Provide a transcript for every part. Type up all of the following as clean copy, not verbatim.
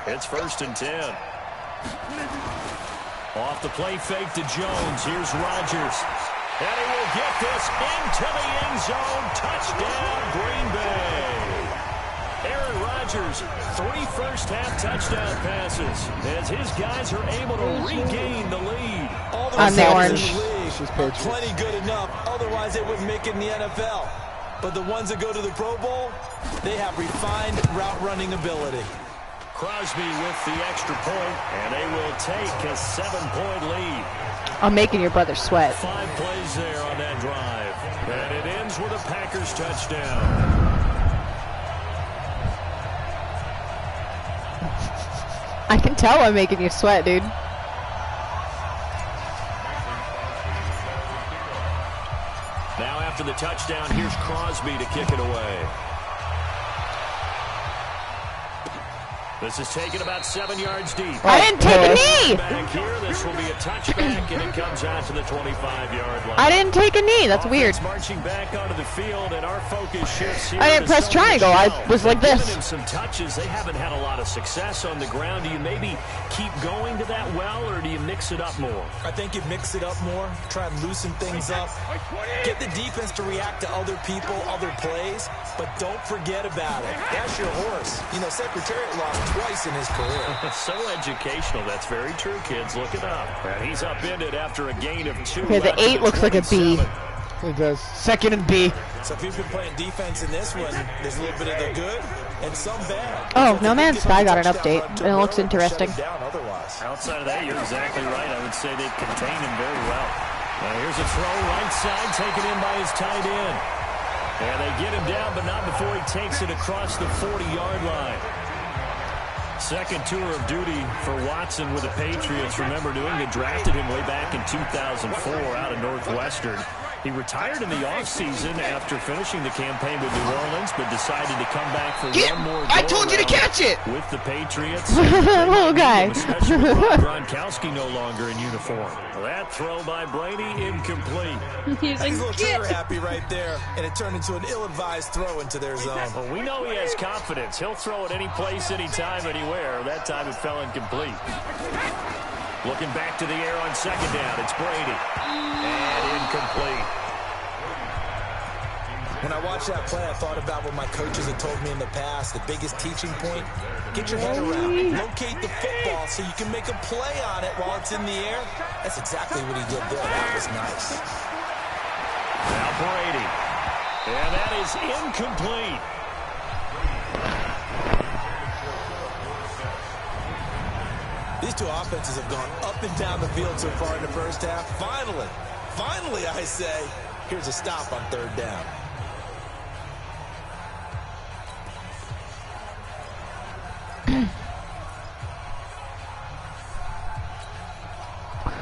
It's 1st and 10. Off the play fake to Jones. Here's Rodgers. And he will get this into the end zone. Touchdown, Green Bay. Aaron Rodgers, 3 first-half touchdown passes as his guys are able to regain the lead. All the I'm the orange. are plenty good enough. Otherwise, they wouldn't make it in the NFL. But the ones that go to the Pro Bowl, they have refined route-running ability. Crosby with the extra point, and they will take a 7-point lead. I'm making your brother sweat. 5 plays there on that drive. And it ends with a Packers touchdown. I can tell I'm making you sweat, dude. Now after the touchdown, here's Crosby to kick it away. This is taken about 7 yards deep. I didn't take a knee! Back here, this will be a touchback, and it comes out to the 25-yard line. I didn't take a knee. That's weird. Marching back onto the field, and our focus shifts here. I didn't press triangle. I was like this. Giving him some touches. They haven't had a lot of success on the ground. Do you maybe keep going to that well, or do you mix it up more? I think you mix it up more, try and loosen things up, get the defense to react to other people, other plays, but don't forget about it. That's your horse. You know, Secretariat lost twice in his career. So educational. That's very true, kids. Look it up. And he's upended after a gain of 2. Okay, the 8 looks like a B. It does. 2nd and B. So if you've been playing defense in this one, there's a little bit of the good and some bad. Oh, No Man's Sky got an update, and it looks interesting. Outside of that, you're exactly right. I would say they've contained him very well. Now here's a throw right side, taken in by his tight end. And they get him down, but not before he takes it across the 40-yard line. Second tour of duty for Watson with the Patriots. Remember, New England drafted him way back in 2004 out of Northwestern. He retired in the offseason after finishing the campaign with New Orleans, but decided to come back for one more I told you to catch it! with the Patriots. Little guy. Especially with Rob Gronkowski no longer in uniform. That throw by Brady, incomplete. He's a little trigger happy right there, and it turned into an ill-advised throw into their zone. Well, we know he has confidence. He'll throw it any place, anytime, anywhere. That time it fell incomplete. Looking back to the air on 2nd down. It's Brady. And incomplete. When I watched that play, I thought about what my coaches had told me in the past. The biggest teaching point, get your head around it. Locate the football so you can make a play on it while it's in the air. That's exactly what he did there. That was nice. Now Brady. And that is incomplete. These two offenses have gone up and down the field so far in the first half. Finally, I say, here's a stop on 3rd down.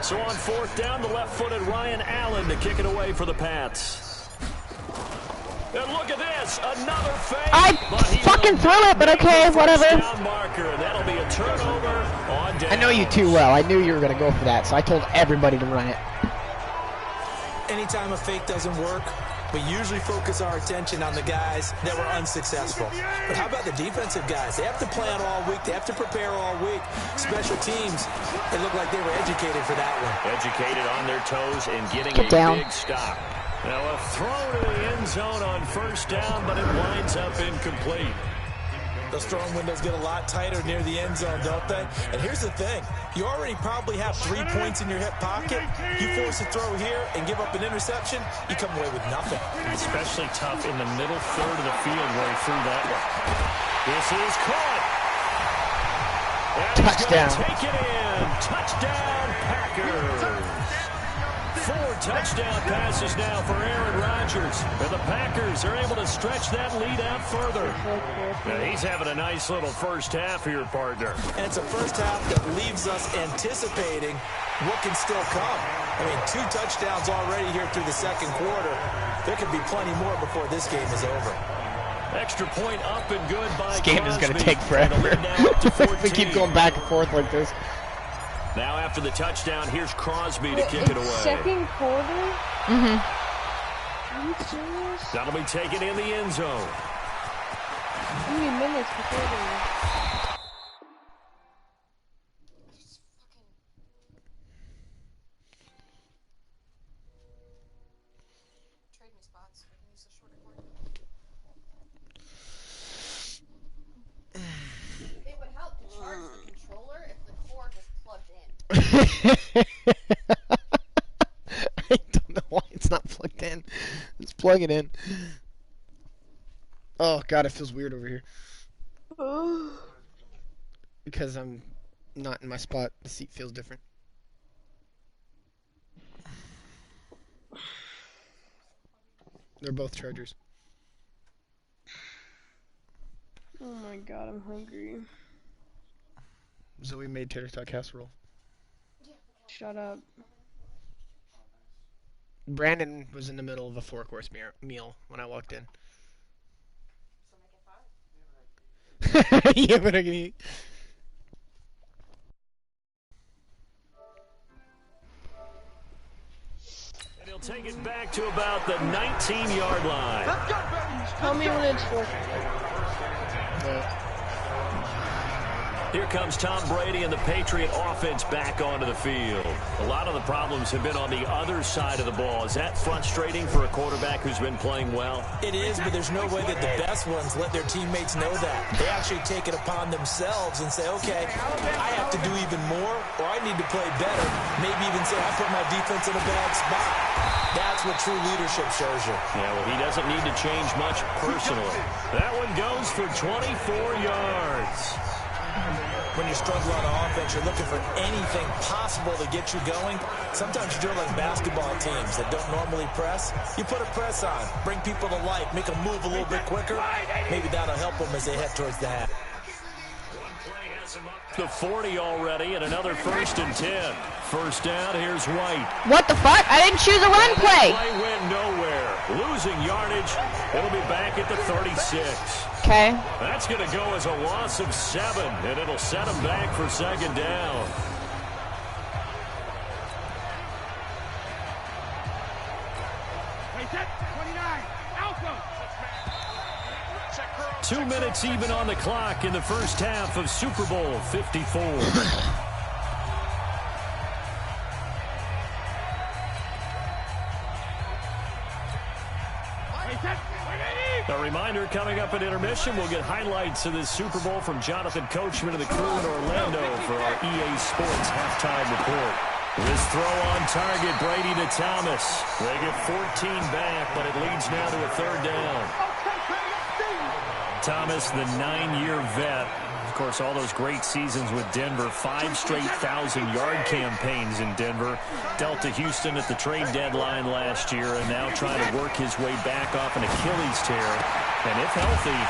So on 4th down, the left-footed Ryan Allen to kick it away for the Pats. And look at this, another fake. I fucking threw it, but okay, whatever. That'll be a turnover on down. I know you too well. I knew you were going to go for that, so I told everybody to run it. Anytime a fake doesn't work, we usually focus our attention on the guys that were unsuccessful. But how about the defensive guys? They have to plan all week. They have to prepare all week. Special teams, they look like they were educated for that one. Educated on their toes and getting Get a down. big stop. Now a throw to the end zone on 1st down, but it winds up incomplete. Those throwing windows get a lot tighter near the end zone, don't they? And here's the thing. You already probably have 3 points in your hip pocket. You force a throw here and give up an interception, you come away with nothing. Especially tough in the middle third of the field where he threw that one. This is caught. And Touchdown. He's going to take it in. Touchdown, Packers. 4 touchdown passes now for Aaron Rodgers. And the Packers are able to stretch that lead out further. Now he's having a nice little first half here, partner. And it's a first half that leaves us anticipating what can still come. I mean, 2 touchdowns already here through the 2nd quarter. There could be plenty more before this game is over. Extra point up and good by This game is going to Crosby. take forever. If we keep going back and forth like this. Now after the touchdown, here's Crosby to kick it away. 2nd quarter? Mm-hmm. Are you serious? That'll be taken in the end zone. How many minutes before plug it in. Oh god, it feels weird over here. Because I'm not in my spot, the seat feels different. They're both Chargers. Oh my god, I'm hungry. Zoe made tater tot casserole. Shut up. Brandon was in the middle of a 4-course meal when I walked in. Yeah, but I can eat. And he'll take it back to about the 19-yard line. Tell me when it's full. Here comes Tom Brady and the Patriot offense back onto the field. A lot of the problems have been on the other side of the ball. Is that frustrating for a quarterback who's been playing well? It is, but there's no way that the best ones let their teammates know that. They actually take it upon themselves and say, okay, I have to do even more, or I need to play better. Maybe even say, I put my defense in a bad spot. That's what true leadership shows you. Yeah, well, he doesn't need to change much personally. That one goes for 24 yards. When you struggle on offense, you're looking for anything possible to get you going. Sometimes you do it like basketball teams that don't normally press. You put a press on, bring people to life, make them move a little bit quicker. Maybe that'll help them as they head towards the half. The 40 already, and another 1st and 10. First down, here's White. What the fuck? I didn't choose a run play. Play went nowhere. Losing yardage. It'll be back at the 36. Okay. That's going to go as a loss of 7, and it'll set him back for 2nd down. Play set, 29, Alpha. 2 minutes even on the clock in the first half of Super Bowl 54. A reminder, coming up at intermission, we'll get highlights of this Super Bowl from Jonathan Coachman and the crew in Orlando for our EA Sports halftime report. This throw on target, Brady to Thomas. They get 14 back, but it leads now to a 3rd down. Thomas, the 9-year vet. Of course, all those great seasons with Denver. 5 straight 1,000-yard campaigns in Denver. Dealt to Houston at the trade deadline last year, and now trying to work his way back off an Achilles tear. And if healthy,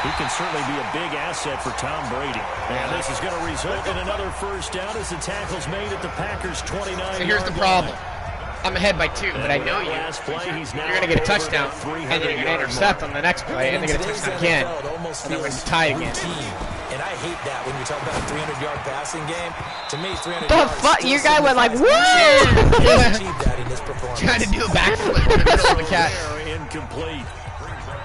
he can certainly be a big asset for Tom Brady. And this is going to result in another 1st down as the tackle's made at the Packers' 29-yard So here's the problem. I'm ahead by 2, but I know you. You're going to get a touchdown, and you're going to intercept on the next play, and they're going to touchdown again, and then we're going to tie again. And I hate that when you talk about a 300-yard passing game. To me, 300 The yards. fuck? Your guy went like, woo! Achieved that in this performance. Trying to do a backflip in the middle of the cat. Incomplete.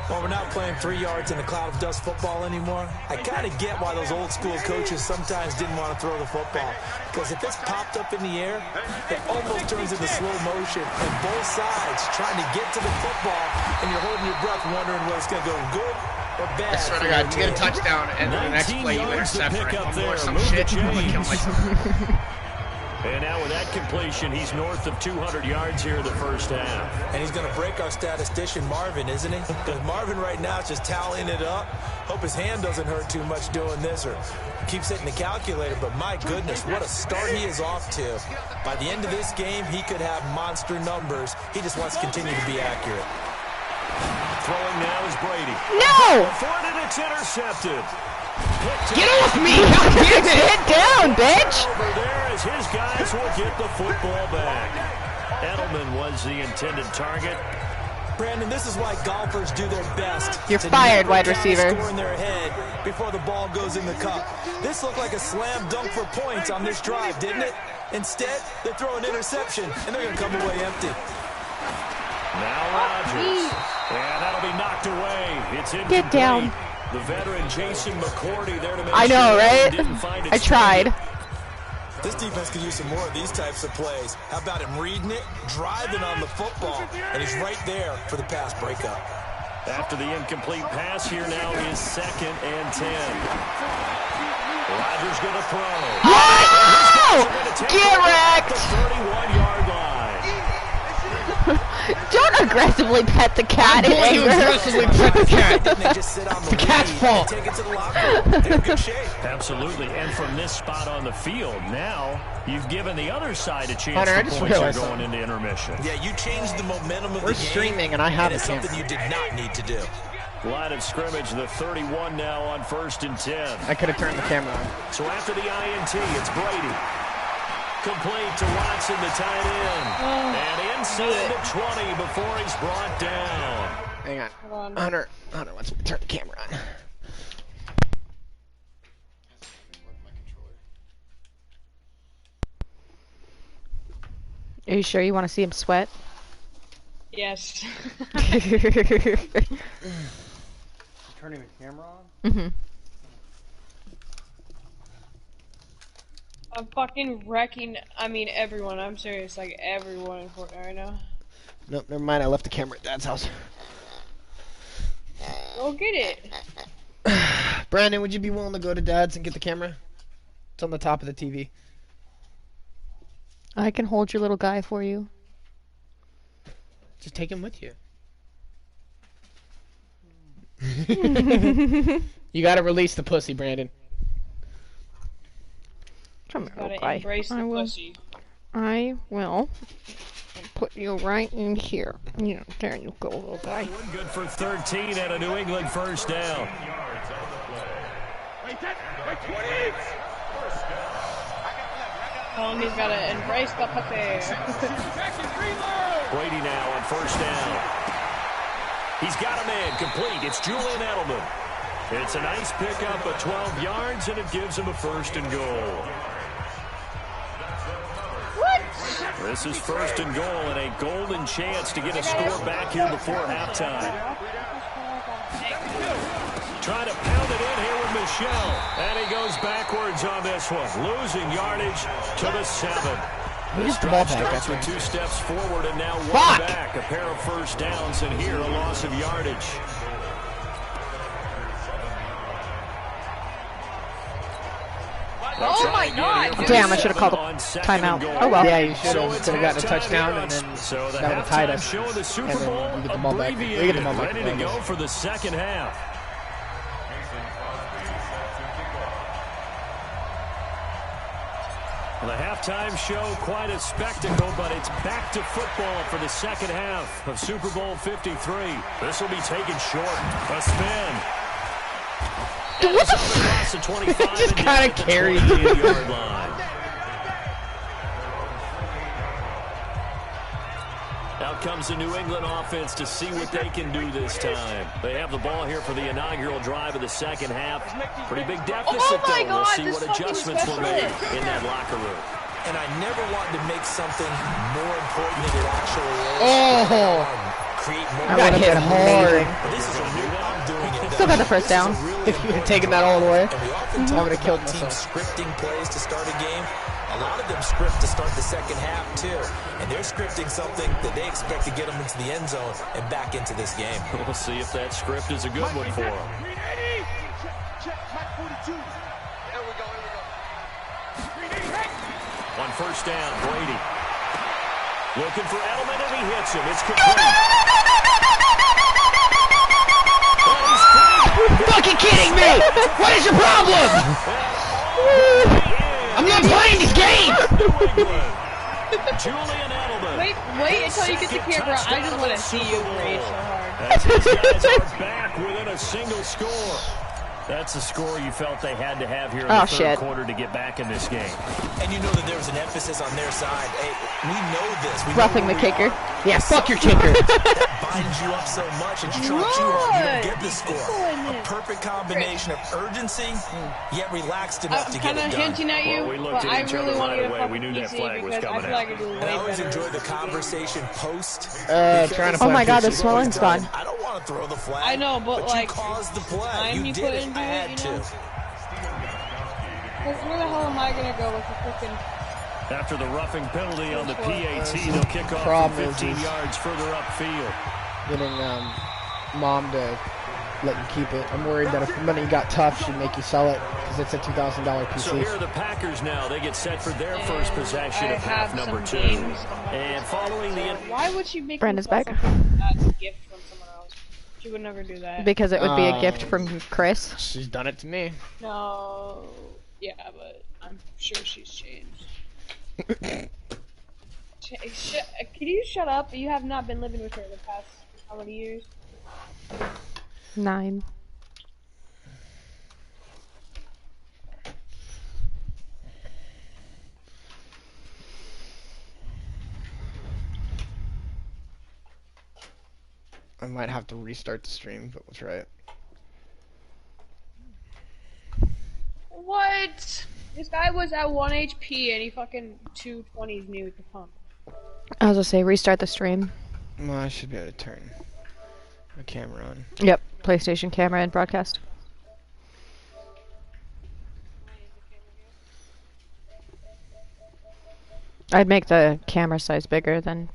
Well, we're not playing 3 yards in a cloud of dust football anymore. I kind of get why those old school coaches sometimes didn't want to throw the football. Because if it's popped up in the air, it almost turns into slow motion. And both sides trying to get to the football, and you're holding your breath wondering whether it's going to go good or bad. I swear to God, to get a touchdown, and then the next play you intercept or some shit, I'm going to kill myself. And now with that completion, he's north of 200 yards here in the first half. And he's going to break our statistician, Marvin, isn't he? Because Marvin right now is just tallying it up. Hope his hand doesn't hurt too much doing this or keeps hitting the calculator. But my goodness, what a start he is off to. By the end of this game, he could have monster numbers. He just wants to continue to be accurate. Throwing now is Brady. No! For it, and it's intercepted. Get off me! Sit down, bitch! Over there as his guys will get the football back. Edelman was the intended target. Brandon, this is why golfers do their best. You're fired, wide receiver. Score in their head before the ball goes in the cup. This looked like a slam dunk for points on this drive, didn't it? Instead, they throw an interception, and they're going to come away empty. Now Rodgers. Yeah, that'll be knocked away. It's incomplete. Get down. The veteran Jason McCourty there to make I know, sure right? I tried. This defense could use some more of these types of plays. How about him reading it, driving on the football, and he's right there for the pass breakup. After the incomplete pass, here now is 2nd and 10. Rodgers going to throw. Oh! Get wrecked! The 31-yard line. Don't aggressively pet the cat. I'm going to aggressively pet the cat. It's the cat's fault. Take it to the locker room. They're in good shape. Absolutely, and from this spot on the field, now you've given the other side a chance Hunter, I for just points realized going into intermission. Yeah, you changed the momentum of We're the game. streaming, and I have it's a camera. something you did not need to do. Line of scrimmage, the 31 now on 1st and 10. I could have turned the camera on. So after the INT, it's Brady. Complete to Watson, the tight end. And inside the 20 before he's brought down. Hang on. Hunter wants me to turn the camera on. Are you sure you want to see him sweat? Yes. Turning the camera on? Mm-hmm. I'm fucking wrecking, everyone. I'm serious, like everyone in Fortnite right now. Nope, never mind. I left the camera at Dad's house. Go get it. Brandon, would you be willing to go to Dad's and get the camera? It's on the top of the TV. I can hold your little guy for you. Just take him with you. You gotta release the pussy, Brandon. Come here, Gotta little guy. embrace the pussy. I will put you right in here. Yeah, there you go, little guy. Good for 13 and a New England first down. Oh, he's gotta embrace the pussy. Brady now on 1st down. He's got a man complete. It's Julian Edelman. It's a nice pickup of 12 yards, and it gives him a 1st and goal. What? This is 1st and goal and a golden chance to get a score back here before halftime. Trying to pound it in here with Michel. And he goes backwards on this one. Losing yardage to the 7. This drive starts with 2 steps forward and now 1 back. A pair of 1st downs, and here a loss of yardage. Oh my God! Damn, I should have called a timeout. Oh well. Yeah, you should have. Could have gotten a touchdown, and then so the that would have tied us. Show of the Super And then Bowl we get the ball back. We get the ball back. ready to go for the second half. The halftime show, quite a spectacle, but it's back to football for the second half of Super Bowl 53. This will be taken short. A spin. What the Across the 25 Just kind of carried you. 28-yard line. Out comes the New England offense to see what they can do this time. They have the ball here for the inaugural drive of the second half. Pretty big deficit, though. We'll see what adjustments were made in that locker room. And I never wanted to make something more important than it actually is. Oh! Create more. I got hit hard. This is a new I'm doing it. Still got the first down. If you had taken that all the way, And we often I would have killed team myself. scripting plays to start a game. A lot of them script to start the second half, too. And they're scripting something that they expect to get them into the end zone and back into this game. We'll see if that script is a good one for them. On 1st down, Brady. Looking for Edelman, and he hits him. It's complete. Fucking kidding me! What is your problem? I'm not playing this game! Julian Edelman. Wait until you get the camera. I just want to see you rage so hard. As these guys are back within a single score. That's the score you felt they had to have here in the third quarter to get back in this game. And you know that there was an emphasis on their side. Hey, we know this. We Roughing know the kicker. Yeah, fuck your kicker. that binds you up so much and shocks you hard. You don't get the score. A perfect combination of urgency, yet relaxed enough to get I'm it kind of done. hinting at you, Well, we looked but at I each really other want to right get a away. fucking We knew that PC flag was because I coming feel like out. I do way And I always better. enjoy the conversation post. Trying to Oh play my God, the PC. swelling's gone. I don't want to throw the flag. I know, but like, you caused the play. time You you did put it. into I it, had you to. know? Because where the hell am I going to go with the freaking... After the roughing penalty on the PAT, they'll kick off Problem from is 15 yards further upfield. Getting mom to let you keep it. I'm worried that if money got tough, she'd make you sell it. because it's a $2,000 PC. So here are the Packers now. They get set for their first possession of half number 2. And following the... Why would she make Brenda's back. That's a gift from someone else. She would never do that. Because it would be a gift from Chris. She's done it to me. No. Yeah, but I'm sure she's changed. Can you shut up? You have not been living with her the past how many years? 9. I might have to restart the stream, but we'll try it. What? This guy was at 1 HP and he fucking 220s me with the pump. I was gonna say, restart the stream. Well, I should be able to turn my camera on. Yep, PlayStation camera and broadcast. I'd make the camera size bigger than...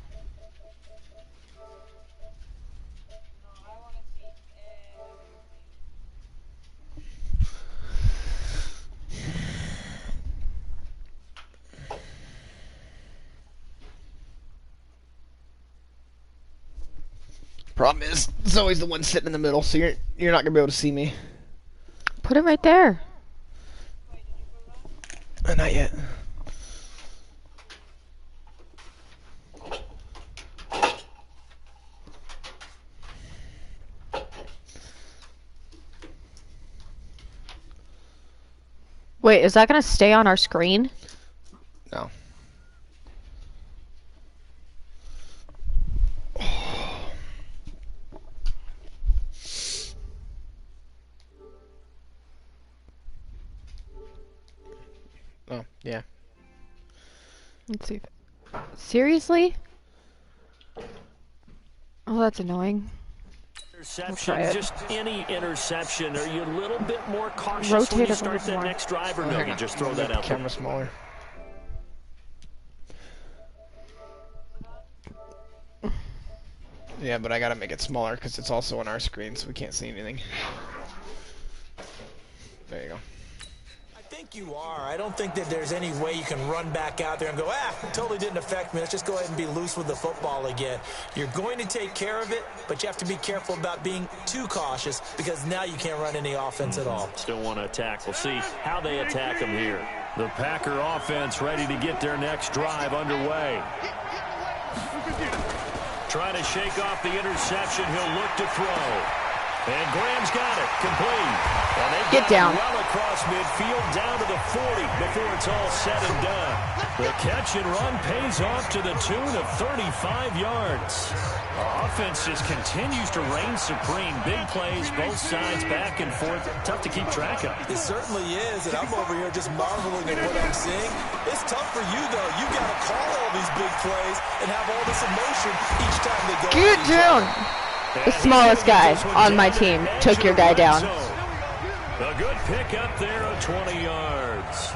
Problem is, Zoe's the one sitting in the middle, so you're not gonna be able to see me. Put it right there. Not yet. Wait, is that gonna stay on our screen? No. Oh, yeah. Let's see. Seriously? Oh, that's annoying. Interception, just any interception. Are you a little bit more cautious Rotate when you it a start little that more. next drive, or no, you just throw that out there? Camera smaller. Yeah, but I gotta make it smaller because it's also on our screen, so we can't see anything. There you go. I think you are. I don't think that there's any way you can run back out there and go, totally didn't affect me. Let's just go ahead and be loose with the football again. You're going to take care of it, but you have to be careful about being too cautious because now you can't run any offense at all. Still want to attack. We'll see how they attack them here. The Packer offense ready to get their next drive underway. Trying to shake off the interception. He'll look to throw. And Graham's got it. Complete. And they Get down. well across midfield down to the 40 before it's all said and done. The catch and run pays off to the tune of 35 yards. Offense just continues to reign supreme. Big plays, both sides, back and forth. Tough to keep track of. It certainly is, and I'm over here just marveling at what I'm seeing. It's tough for you, though. You got to call all these big plays and have all this emotion each time they go. Get down! The smallest guy on my team took your guy down. A good pick up there of 20 yards.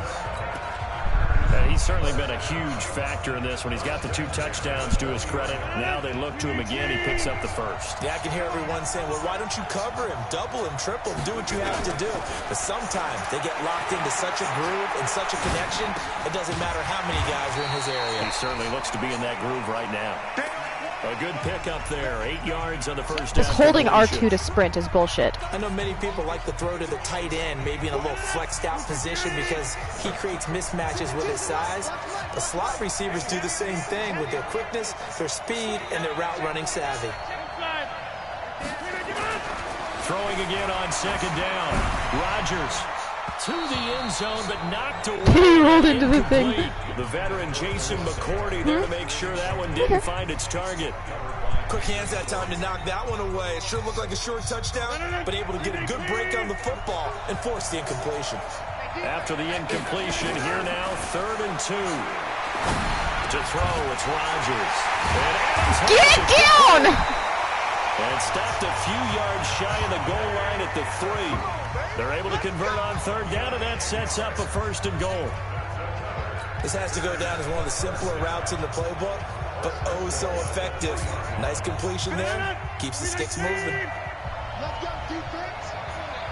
And he's certainly been a huge factor in this when he's got the 2 touchdowns to his credit. Now they look to him again. He picks up the first. Yeah, I can hear everyone saying, well, why don't you cover him? Double him, triple him, do what you have to do. But sometimes they get locked into such a groove and such a connection, it doesn't matter how many guys are in his area. He certainly looks to be in that groove right now. A good pick up there. 8 yards on the first down. Just holding R2 to sprint is bullshit. I know many people like to throw to the tight end, maybe in a little flexed out position because he creates mismatches with his size. The slot receivers do the same thing with their quickness, their speed, and their route running savvy. Throwing again on second down. Rodgers to the end zone, but knocked away. He rolled into the thing. The veteran Jason McCourty there to make sure that one didn't find its target. Quick hands that time to knock that one away. It sure looked like a short touchdown, but able to get a good break on the football and force the incompletion. After the incompletion, here now, 3rd and 2. To throw, it's Rodgers. Get down! And stopped a few yards shy of the goal line at the 3. They're able to convert on 3rd down, and that sets up a 1st and goal. This has to go down as one of the simpler routes in the playbook, but oh so effective. Nice completion there. Keeps the sticks moving. Let's go defense.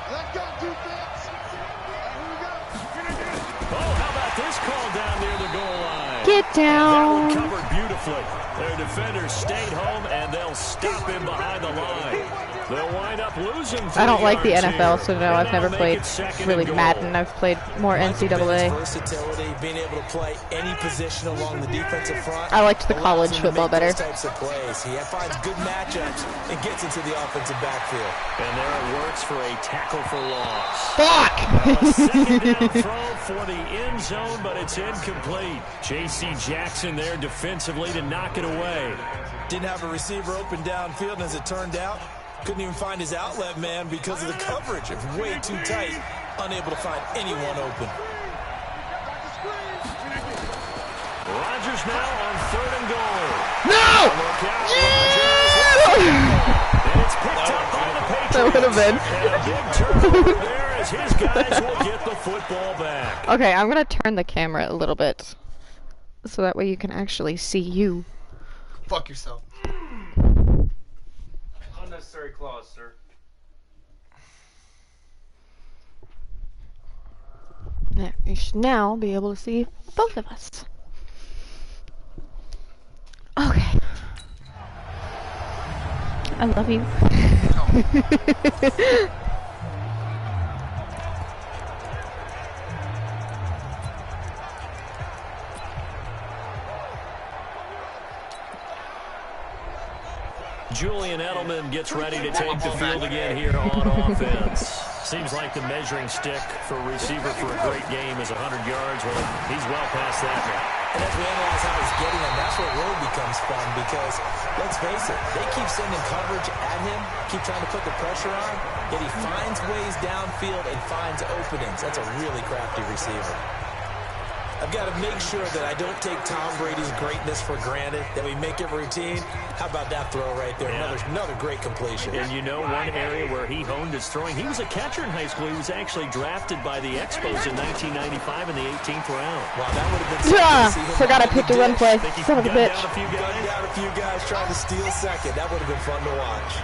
Let's go defense. And we got play. Get down. And that one covered beautifully. Their defenders stayed home, and they'll stop him behind the line. They'll wind up losing. I don't like the yards NFL, here. so no, I've never played really Madden. I've played more NCAA. Versatility, being able to play any position along the defensive front. I liked the college football better. Those types of plays. He finds good matchups and gets into the offensive backfield. And there it works for a tackle for loss. Fuck! A second down throw for the end zone, but it's incomplete. J.C. Jackson there defensively to knock it away. Didn't have a receiver open downfield, and as it turned out, couldn't even find his outlet man because of the coverage. It's way too tight, unable to find anyone open. Rodgers now on 3rd and goal. No! Look out, Rodgers. And it's picked up by the Patriots. That would have been. And a big turnover there as his guys will get the football back. Okay, I'm gonna turn the camera a little bit, so that way you can actually see you. Fuck yourself. Unnecessary clause, sir. There, you should now be able to see both of us. Okay. I love you. Julian Edelman gets ready to take the field again here on offense. Seems like the measuring stick for a receiver for a great game is 100 yards. Well, he's well past that now. And as we analyze how he's getting them, that's where it really becomes fun because, let's face it, they keep sending coverage at him, keep trying to put the pressure on, yet he finds ways downfield and finds openings. That's a really crafty receiver. I've got to make sure that I don't take Tom Brady's greatness for granted, that we make it routine. How about that throw right there? Yeah. Another great completion. And you know one area where he honed his throwing, he was a catcher in high school. He was actually drafted by the Expos in 1995 in the 18th round. Wow, that would have been something to see him Forgot I picked a run play. Think he Son of a gunned bitch. down a few guys? Gunned down a few guys trying to steal second. That would have been fun to watch.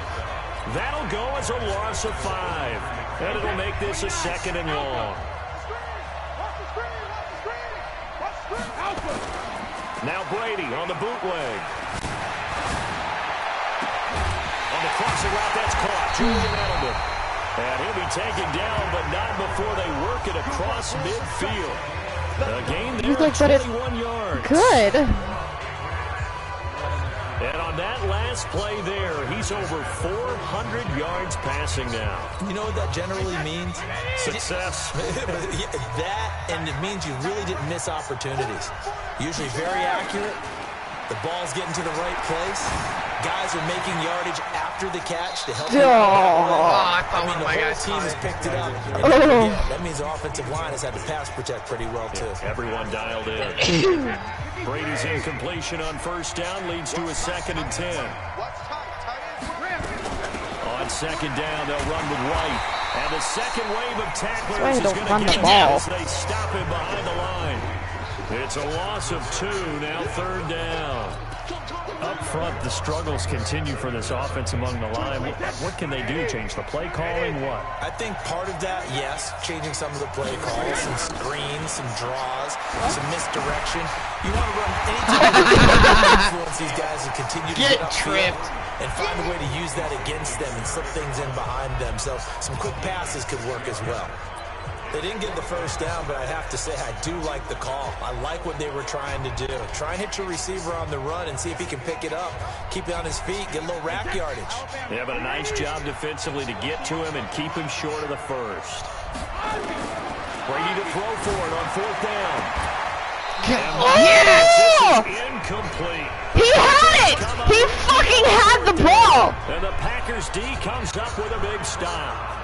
That'll go as a loss of 5. And it'll make this a 2nd and long. Now Brady on the bootleg. On the crossing route, that's caught. Julian Edelman. And he'll be taken down, but not before they work it across midfield. A gain there of 21 yards. Good. And on that last play there, he's over 400 yards passing now. You know what that generally means? Success. That, and it means you really didn't miss opportunities. Usually very accurate. The ball's getting to the right place. Guys are making yardage after the catch to help. I I mean, the whole team has picked it up. And yeah, that means the offensive line has had to pass protect pretty well, too. Everyone dialed in. Brady's incompletion on 1st down leads to a 2nd and 10. On 2nd down, they'll run with White. And the second wave of tacklers is going to get him as they stop him behind the line. It's a loss of 2, now 3rd down. Up front, the struggles continue for this offense among the line. What can they do? Change the play calling? What? I think part of that, yes, changing some of the play calls, some screens, some draws, some misdirection. You want to run anything to influence these guys and continue to get tripped and find a way to use that against them and slip things in behind them. So some quick passes could work as well. They didn't get the 1st down, but I have to say I do like the call. I like what they were trying to do. Try and hit your receiver on the run and see if he can pick it up, keep it on his feet, get a little rack yardage. Yeah, but a nice job defensively to get to him and keep him short of the 1st. Brady to throw for it on 4th down. Oh! Incomplete. He had it! He fucking had the ball! And the Packers D comes up with a big stop.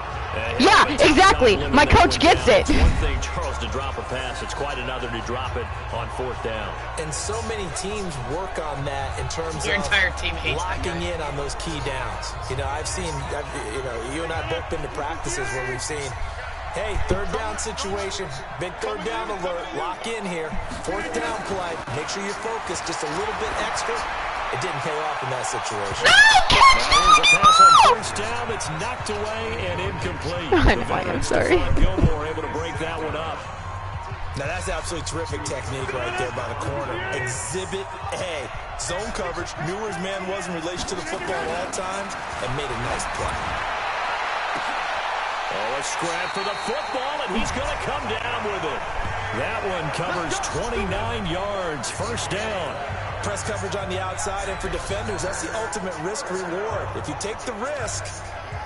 Yeah, exactly. My coach gets it. It's one thing, Charles, to drop a pass. It's quite another to drop it on 4th down. And so many teams work on that in terms Your of entire team hates locking in on those key downs. You know, you and I both been to practices where we've seen, hey, 3rd down situation, big 3rd down alert, lock in here. 4th down play, make sure you're focused just a little bit extra. It didn't pay off in that situation. There's a pass on 1st down that's knocked away and incomplete. I'm sorry. Gilmore able to break that one up. Now that's absolutely terrific technique right there by the corner. Exhibit A. Zone coverage, knew where his man was in relation to the football at all times, and made a nice play. Oh, a scrap for the football, and he's going to come down with it. That one covers 29 yards, first down. Press coverage on the outside, and for defenders, that's the ultimate risk-reward. If you take the risk,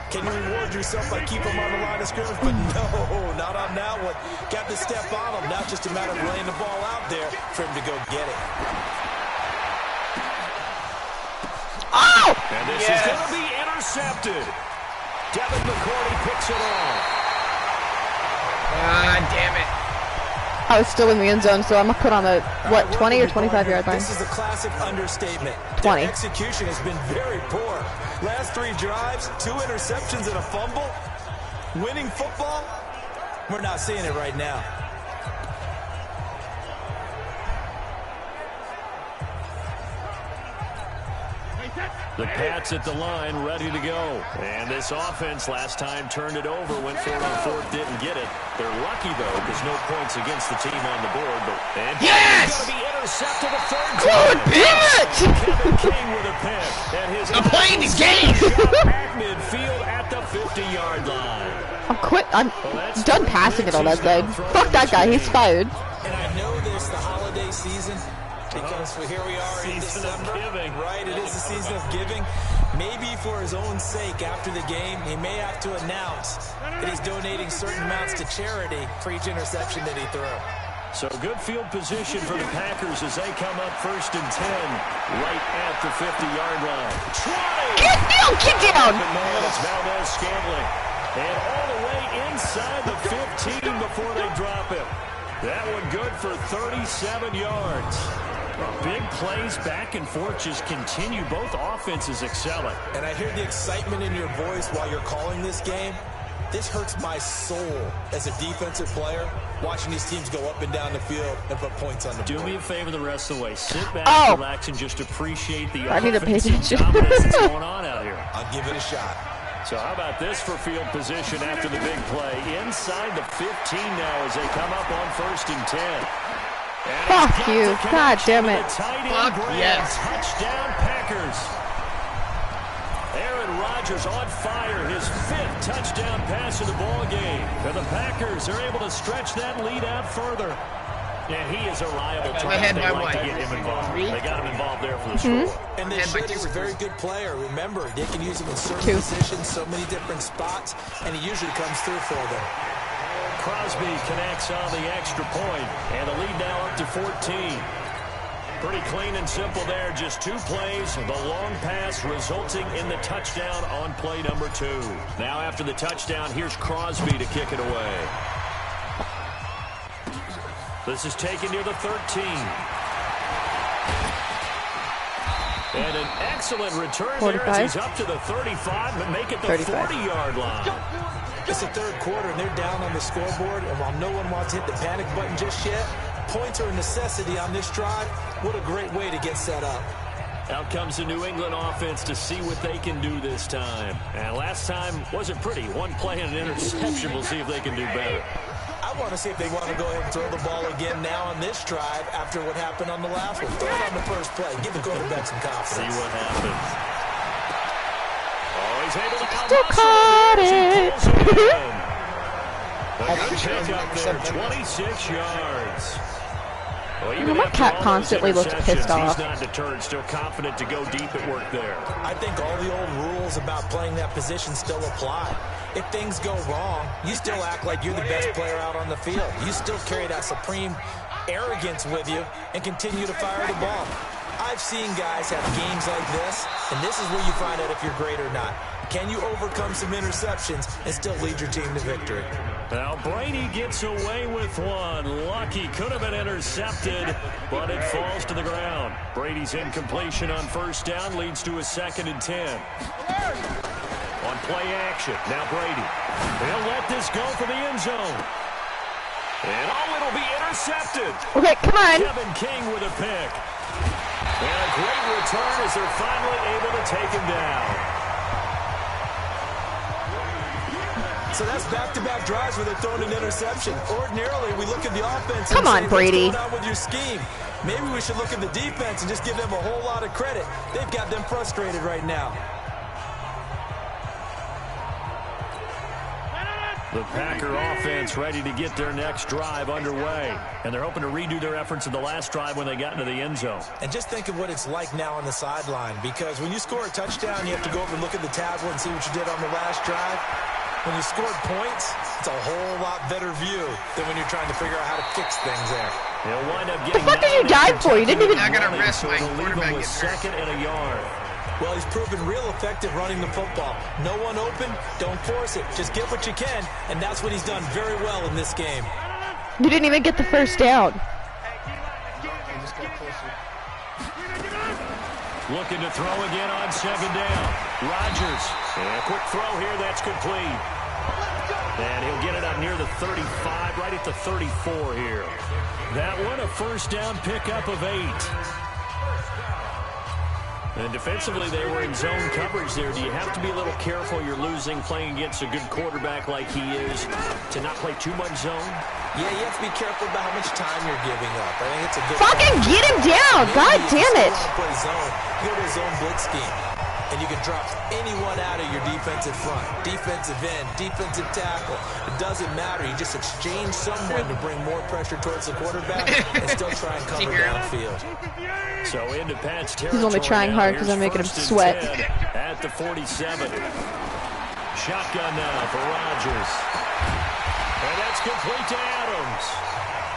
can you reward yourself by keeping them on the line of scrimmage? But no, not on that one. Got to step on him. Now it's just a matter of laying the ball out there for him to go get it. Oh! And this is going to be intercepted. Devin McCourty picks it off. Ah, damn it. I was still in the end zone, so I'm going to put on the, what, 20 or 25-yard line? This is a classic understatement. 20. Their execution has been very poor. Last 3 drives, 2 interceptions and a fumble. Winning football? We're not seeing it right now. The Pats at the line, ready to go. And this offense last time turned it over, went for it on 4th, didn't get it. They're lucky, though, because no points against the team on the board. But Yes! going to be intercepted a 3rd time. Good pitch! Kevin King with a pick. And his I'm playing the game! back midfield at the 50-yard line. I'm done passing it on that side. Fuck that guy, he's fired. And I know this, the holiday season, because here we are in December, right? It is the season of giving. Maybe for his own sake, after the game, he may have to announce that he's donating certain amounts to charity for each interception that he threw. So good field position for the Packers as they come up 1st and 10, right at the 50-yard line. 20! Get down! Man, it's Valdez-Scantling. And all the way inside the 15 before they drop it. That one good for 37 yards. Big plays back and forth just continue. Both offenses excelling. And I hear the excitement in your voice while you're calling this game. This hurts my soul as a defensive player, watching these teams go up and down the field and put points on the board. Do me a favor the rest of the way. Sit back, relax, and just appreciate the offensive dominance that's going on out here. I'll give it a shot. So how about this for field position after the big play? Inside the 15 now as they come up on 1st and 10. Fuck you. God damn it. Fuck yes. Touchdown Packers. Aaron Rodgers on fire. His 5th touchdown pass of the ball game. And the Packers are able to stretch that lead out further. Yeah, he is a reliable target. They like to get him involved. They got him involved there for the score. And they should. He's a very good player. Remember, they can use him in certain positions, so many different spots, and he usually comes through for them. Crosby connects on the extra point, and the lead now up to 14. Pretty clean and simple there. Just 2 plays. The long pass resulting in the touchdown on play number 2. Now after the touchdown, here's Crosby to kick it away. This is taken near the 13. And an excellent return 45. there as he's up to the 35, but make it the 40-yard line. It's the 3rd quarter, and they're down on the scoreboard, and while no one wants to hit the panic button just yet, points are a necessity on this drive. What a great way to get set up. Out comes the New England offense to see what they can do this time. And last time wasn't pretty. 1 play and an interception. We'll see if they can do better. I want to see if they want to go ahead and throw the ball again now on this drive after what happened on the last one. Throw it on the first play. Give the quarterback some confidence. See what happens. Oh, he's able to Still caught it. A good pick up there, 26 yards. Well, my cat constantly looks pissed off. He's not deterred, still confident to go deep at work there. I think all the old rules about playing that position still apply. If things go wrong, you still act like you're the best player out on the field. You still carry that supreme arrogance with you and continue to fire the ball. I've seen guys have games like this, and this is where you find out if you're great or not. Can you overcome some interceptions and still lead your team to victory? Now Brady gets away with one. Lucky, could have been intercepted, but it falls to the ground. Brady's incompletion on 1st down leads to a 2nd and 10. On play action, now Brady. They'll let this go for the end zone. And it'll be intercepted. Okay, come on. Kevin King with a pick. And a great return as they're finally able to take him down. So that's back-to-back drives where they're throwing an interception. Ordinarily, we look at the offense Come on, and say, Brady. what's going on with your scheme? Maybe we should look at the defense and just give them a whole lot of credit. They've got them frustrated right now. The Packer offense ready to get their next drive underway. And they're hoping to redo their efforts in the last drive when they got into the end zone. And just think of what it's like now on the sideline, because when you score a touchdown, you have to go over and look at the tablet and see what you did on the last drive. When you scored points, it's a whole lot better view than when you're trying to figure out how to fix things there. They'll wind up What getting the fuck did you dive for? You didn't even... I gotta risk my quarterback with getting hurt. second and a yard. Well, he's proven real effective running the football. No one open, don't force it. Just get what you can, and that's what he's done very well in this game. You didn't even get the first down. Looking to throw again on second down. Rodgers. And a quick throw here, that's complete. And he'll get it up near the 35, right at the 34 here. That one, a first down pickup of 8. And defensively, they were in zone coverage there. Do you have to be a little careful? You're losing playing against a good quarterback like he is to not play too much zone? Yeah, you have to be careful about how much time you're giving up. I think it's a good... Fucking get him down! God damn it! Play zone. You go to a zone blitz scheme, and you can drop anyone out of your defensive front, defensive end, defensive tackle. It doesn't matter. You just exchange someone to bring more pressure towards the quarterback and still try and cover downfield. So into Pat's territory. He's only trying hard because I'm making him sweat. At the 47. Shotgun now for Rodgers. And that's complete to Adams.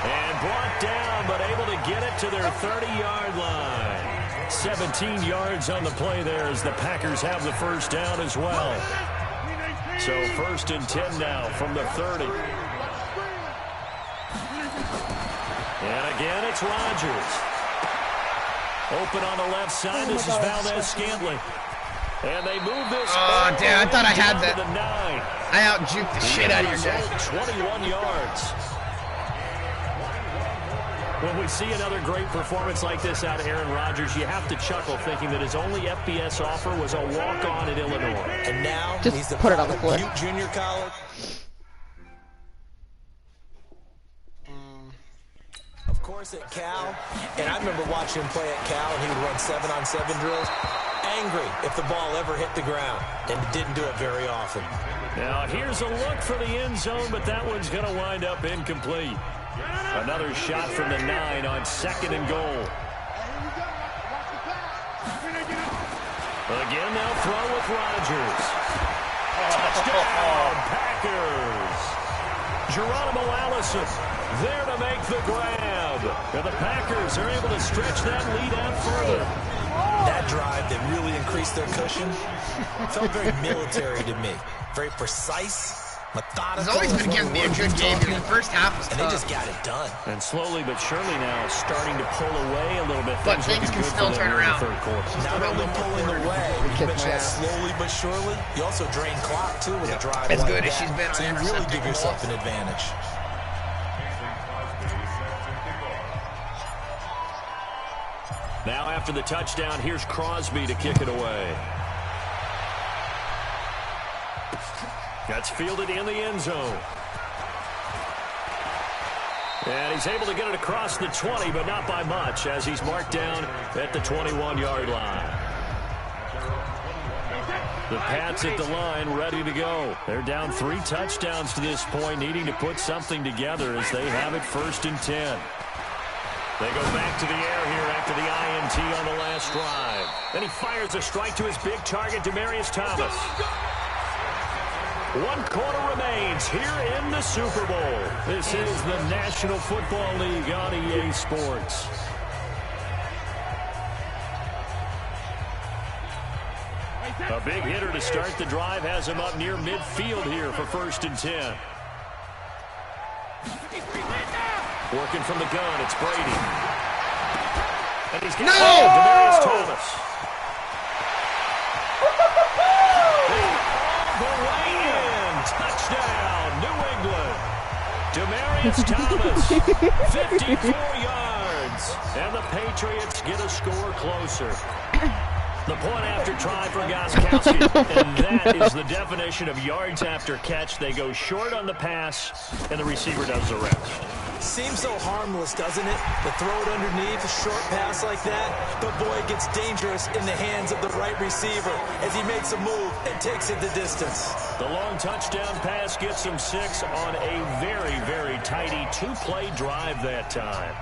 And brought down, but able to get it to their 30-yard line. 17 yards on the play there as the Packers have the first down as well. So first and 10 now from the 30. And again, it's Rodgers. Open on the left side. This is Valdez-Scantling. And they move this. Oh, damn. I thought I had that. The 9. I out-juked the shit out of your guy. 21 yards. When we see another great performance like this out of Aaron Rodgers, you have to chuckle thinking that his only FBS offer was a walk-on at Illinois. And now Just he's the put it on the floor. Butte Junior College. Of course at Cal, and I remember watching him play at Cal, and he would run 7-on-7 drills. Angry if the ball ever hit the ground, and didn't do it very often. Now here's a look for the end zone, but that one's going to wind up incomplete. Another shot from the 9 on second and goal. Again, they'll throw with Rodgers. Touchdown, Packers. Geronimo Allison there to make the grab. And the Packers are able to stretch that lead out further. That drive that really increased their cushion felt very military to me. Very precise, methodical. He's always been giving me a good game here. The first half was tough. And they just got it done. And slowly but surely now starting to pull away a little bit. But things can still turn around. Not only pulling away, you mentioned that slowly but surely. You also drain clock, too, with a drive as like good that. as she's been on so you really intercepting give yourself an advantage. Now after the touchdown, here's Crosby to kick it away. That's fielded in the end zone. And he's able to get it across the 20, but not by much, as he's marked down at the 21-yard line. The Pats at the line, ready to go. They're down 3 touchdowns to this point, needing to put something together as they have it first and 10. They go back to the air here after the INT on the last drive. Then he fires a strike to his big target, Demaryius Thomas. 1 quarter remains here in the Super Bowl. This is the National Football League on EA Sports. A big hitter to start the drive has him up near midfield here for first and 10. Working from the gun, it's Brady. And he's got Demaryius Thomas. The way in. Touchdown, New England. Demaryius Thomas, 54 yards. And the Patriots get a score closer. The point after try for Gostkowski, and that is the definition of yards after catch. They go short on the pass, and the receiver does the rest. Seems so harmless, doesn't it? To throw it underneath, a short pass like that, but boy, it gets dangerous in the hands of the right receiver as he makes a move and takes it the distance. The long touchdown pass gets him 6 on a very, very tidy 2-play drive that time.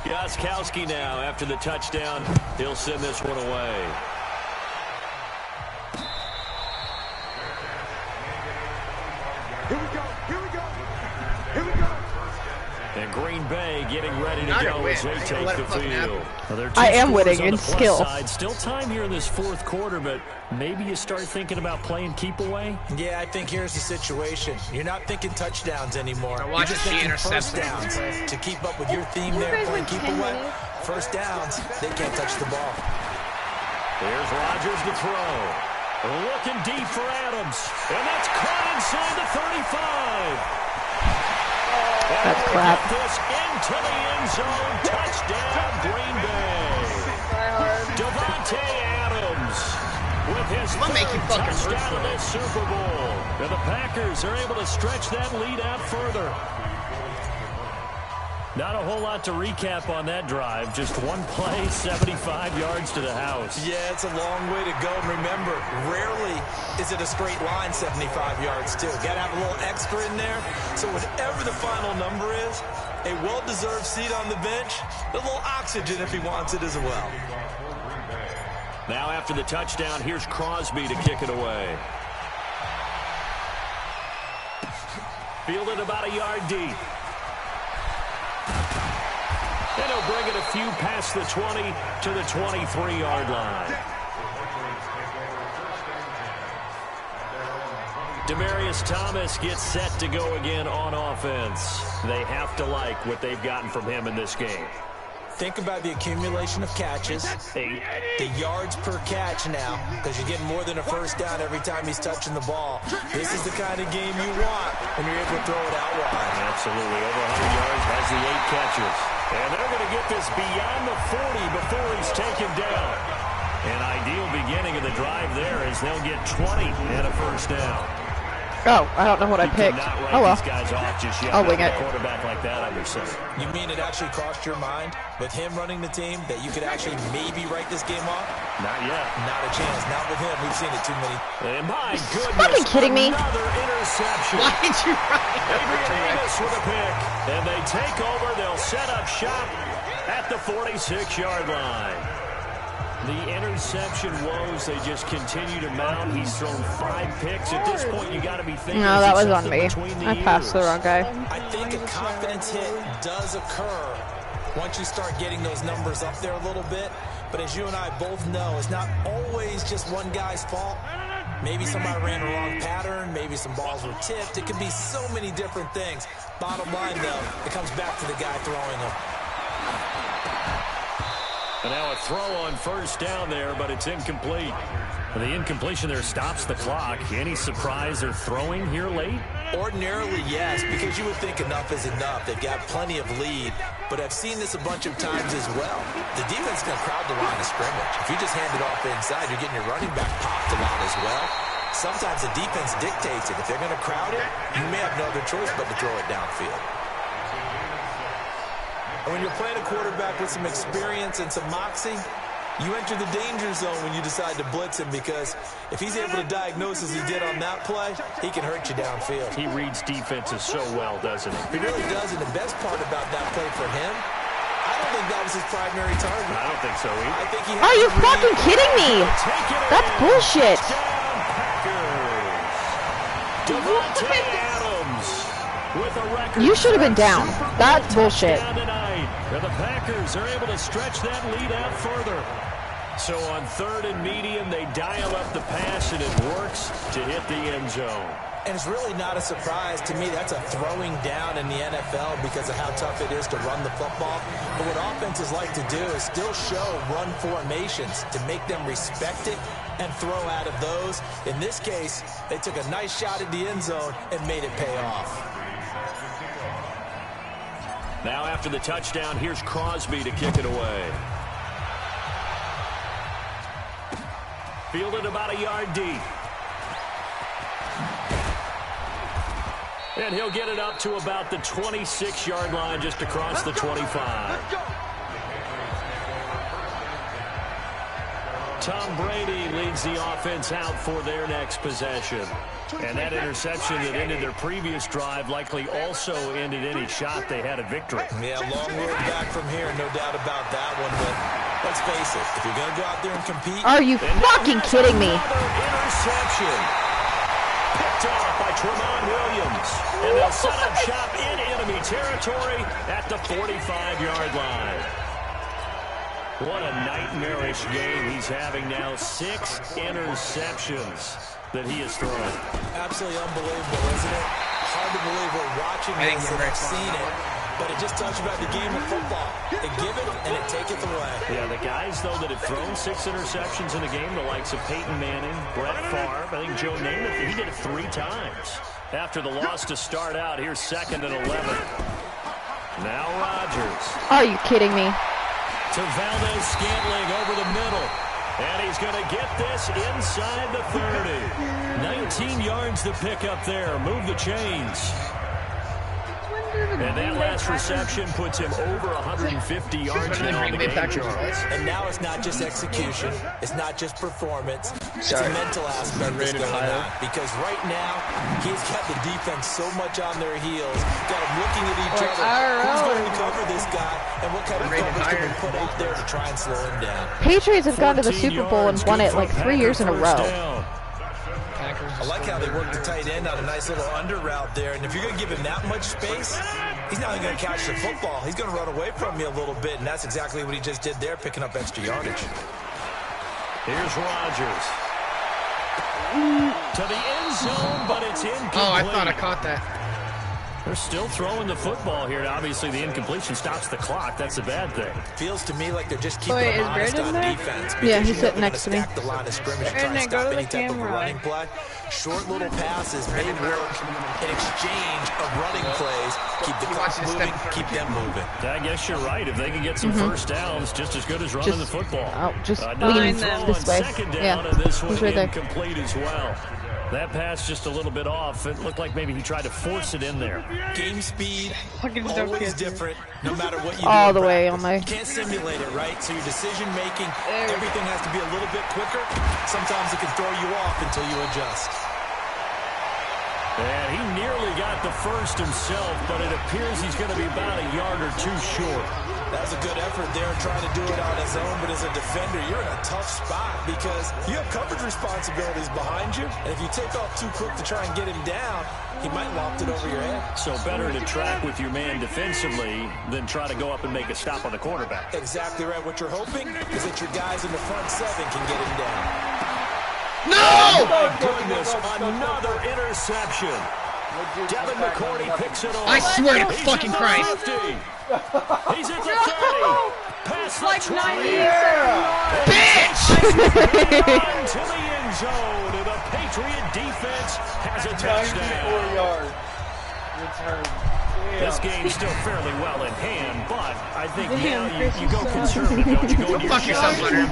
Gostkowski now, after the touchdown, he'll send this one away. Here we go, here we go, here we go. And Green Bay getting ready to go as they take the field. Well, I am winning in skill. Side. Still time here in this fourth quarter, but maybe you start thinking about playing keep away? Yeah, I think here's the situation. You're not thinking touchdowns anymore. You're just thinking first downs. To keep up with your theme there, playing keep away. First downs, they can't touch the ball. Here's Rodgers to throw. Looking deep for Adams. And that's caught inside the 35. That's crap. This into the end zone. Touchdown, Green Bay. Davante Adams with his third touchdown of this Super Bowl. And the Packers are able to stretch that lead out further. Not a whole lot to recap on that drive. Just one play, 75 yards to the house. Yeah, it's a long way to go. Remember, rarely is it a straight line 75 yards, too. Got to have a little extra in there. So whatever the final number is, a well-deserved seat on the bench, a little oxygen if he wants it as well. Now after the touchdown, here's Crosby to kick it away. Fielded about a yard deep. And he'll bring it a few past the 20 to the 23-yard line. Demaryius Thomas gets set to go again on offense. They have to like what they've gotten from him in this game. Think about the accumulation of catches, the yards per catch now, because you're getting more than a first down every time he's touching the ball. This is the kind of game you want when you're able to throw it out wide. Absolutely. Over 100 yards, has the 8 catches. And they're going to get this beyond the 40 before he's taken down. An ideal beginning of the drive there is they'll get 20 and a first down. Oh, I don't know what I picked. Oh, well. These guys off just yet. I'll wing it. A quarterback like that, I'm saying. You mean it actually crossed your mind with him running the team that you could actually maybe write this game off? Not yet. Not a chance. Not with him. We've seen it too many. And my goodness. Fucking kidding me? Another interception. Why did you run? Adrian Amos with a pick. And they take over. They'll set up shop at the 46-yard line. The interception woes, they just continue to mount. He's thrown 5 picks. At this point, you got to be thinking. No, that was on me. I passed the wrong guy. I think a confidence hit does occur once you start getting those numbers up there a little bit. But as you and I both know, it's not always just one guy's fault. Maybe somebody ran a wrong pattern. Maybe some balls were tipped. It could be so many different things. Bottom line, though, it comes back to the guy throwing them. And now a throw on first down there, but it's incomplete. The incompletion there stops the clock. Any surprise they're throwing here late? Ordinarily, yes, because you would think enough is enough. They've got plenty of lead, but I've seen this a bunch of times as well. The defense is going to crowd the line of scrimmage. If you just hand it off inside, you're getting your running back popped a lot as well. Sometimes the defense dictates it. If they're going to crowd it, you may have no other choice but to throw it downfield. And when you're playing a quarterback with some experience and some moxie, you enter the danger zone when you decide to blitz him, because if he's able to diagnose as he did on that play, he can hurt you downfield. He reads defenses so well, doesn't he? He really does, and the best part about that play for him, I don't think that was his primary target. I don't think so either. I think he Are you fucking kidding me? That's bullshit. Davante Adams with a record. You should have been down. That's bullshit. And the Packers are able to stretch that lead out further. So on 3rd and medium, they dial up the pass, and it works to hit the end zone. And it's really not a surprise to me. That's a throwing down in the NFL because of how tough it is to run the football. But what offenses like to do is still show run formations to make them respect it and throw out of those. In this case, they took a nice shot at the end zone and made it pay off. Now after the touchdown, here's Crosby to kick it away. Fielded about a yard deep. And he'll get it up to about the 26-yard line, just across the 25. Tom Brady leads the offense out for their next possession. And that interception that ended their previous drive likely also ended any shot they had at victory. Yeah, long road back from here, no doubt about that one. But let's face it, if you're going to go out there and compete... Are you fucking kidding me? Interception. Picked off by Tremont Williams. And they'll set up shop in enemy territory at the 45-yard line. What a nightmarish game he's having now. 6 interceptions that he has thrown. Absolutely unbelievable, isn't it? Hard to believe we're watching this and have seen it. But it just tells you about the game of football. They give it and it taketh away. Yeah, the guys, though, that have thrown 6 interceptions in a game, the likes of Peyton Manning, Brett Favre, I think Joe Namath, he did it 3 times. After the loss to start out, here's 2nd and 11. Now Rodgers. Are you kidding me? To Valdez-Scantling over the middle. And he's going to get this inside the 30. 19 yards to pick up there. Move the chains. And that last reception puts him over 150 yards now on the game, Charles. And now it's not just execution. It's not just performance. It's a mental aspect that's going on. Because right now, he's got the defense so much on their heels. Got them looking at each other. Who's going to cover this guy? And what kind of coverage can we put out there to try and slow him down? Patriots have gone to the Super Bowl and won it like 3 years in a row. I like how they work the tight end on a nice little under route there. And if you're going to give him that much space, he's not only going to catch the football, he's going to run away from you a little bit. And that's exactly what he just did there, picking up extra yardage. Here's Rodgers. To the end zone, but it's incomplete. Oh, I thought I caught that. They're still throwing the football here. Obviously, the incompletion stops the clock. That's a bad thing. Feels to me like they're just keeping them honest on defense. Yeah, he's sitting next to me. The line of scrimmage and try and stop any type of running play. Short little passes may work in exchange of running plays. Keep the clock moving, keep them moving. I guess you're right. If they can get some first downs, just as good as running the football. Oh, just lean this way. Yeah, and this one he's right there. Incomplete as well. That pass just a little bit off. It looked like maybe he tried to force it in there. Game speed, always different, no matter what you do. All the way on my... You can't simulate it, right? So your decision-making, everything has to be a little bit quicker. Sometimes it can throw you off until you adjust. And he nearly got the first himself, but it appears he's going to be about a yard or 2 short. That was a good effort there, trying to do it on his own, but as a defender, you're in a tough spot because you have coverage responsibilities behind you, and if you take off too quick to try and get him down, he might loft it over your head. So better to track with your man defensively than try to go up and make a stop on the quarterback. Exactly right. What you're hoping is that your guys in the front 7 can get him down. No! Oh, my goodness, another interception. Devin McCourty picks it off. I swear to fucking Christ. He's at the 30. Pass like 90 Bitch! To the end zone. And the Patriot defense has a touchdown. 94 yards. Return. This game's still fairly well in hand, but I think now you go conservative, don't you? Go fuck yourself, Hunter.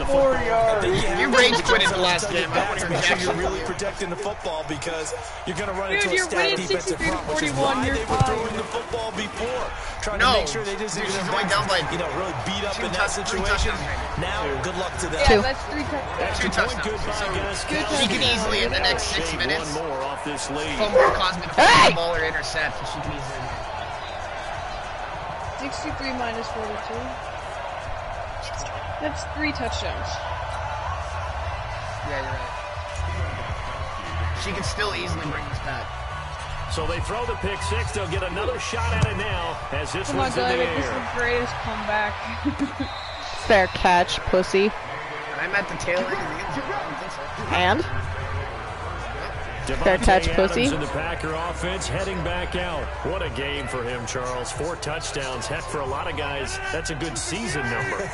You rage quit in the last game. Make sure you're really protecting the football because you're going to run into a stacked defensive front, which is why they were throwing the football before. Trying to make sure they just only down by, really beat up in that situation. Now, good luck to them. Yeah, that's 3 touchdowns. 2 touchdowns. She can easily, in the next 6 minutes, one more off this lead. fumble, cosmic ball, or intercept. She can easily. 63 minus 42. That's 3 touchdowns. Yeah, you're right. She can still easily bring this back. So they throw the pick 6. They'll get another shot at it now as this one's in the air. This is the greatest comeback. Fair catch, pussy. I'm at the tail end of the end zone. I don't think so. And? Fair catch, pussy. And the Packer offense heading back out. What a game for him, Charles. 4 touchdowns. Heck, for a lot of guys, that's a good season number.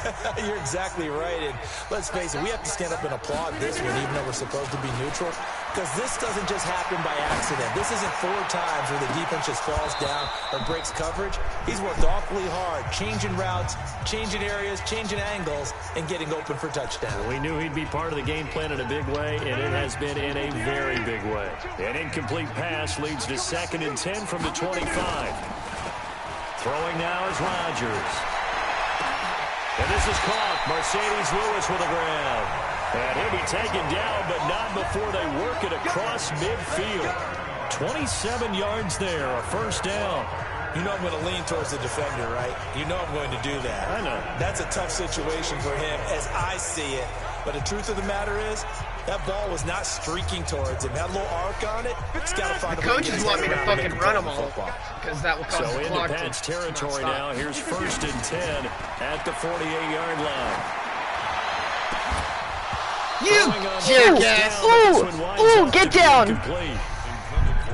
You're exactly right. And let's face it, we have to stand up and applaud this one, even though we're supposed to be neutral. because this doesn't just happen by accident. This isn't 4 times where the defense just falls down or breaks coverage. He's worked awfully hard, changing routes, changing areas, changing angles, and getting open for touchdown. We knew he'd be part of the game plan in a big way, and it has been in a very big way. An incomplete pass leads to 2nd and 10 from the 25. Throwing now is Rodgers. And this is caught. Mercedes Lewis with a grab. And he'll be taken down, but not before they work it across midfield. 27 yards there, a first down. You know I'm going to lean towards the defender, right? You know I'm going to do that. I know. That's a tough situation for him as I see it. But the truth of the matter is, that ball was not streaking towards him. That little arc on it, it's got to find the a way to coaches want me to fucking run them all because that will cause So the into clock Pats to territory not now. Here's 1st and 10 at the 48-yard line. You jackass! Ooh, get down!